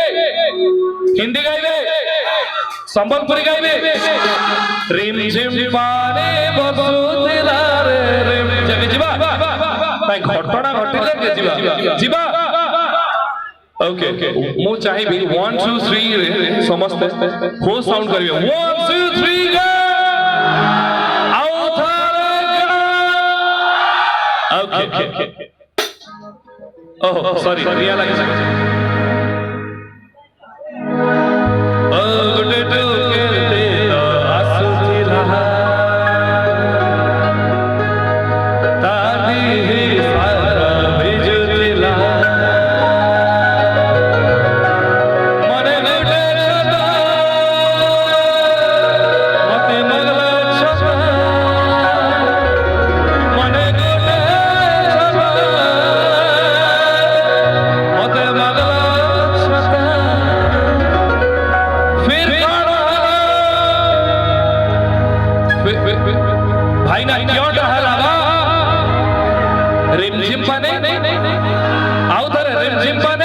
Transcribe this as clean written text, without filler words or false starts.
Hindi गाइबे Sambalpuri गाइबे rim झिम पानी बसुतिला रे रिम जगे जिबा ताई घटना घटिले के जिबा जिबा ओके मु चाहिबी 1 2 3 रे समस्त हो साउंड करिवे 1 2 3 गा आउथारे ओके ओह सॉरी रिया लागे भाई ना क्यों डहलावा रिमझिम पाने आउ धरे रिमझिम पाने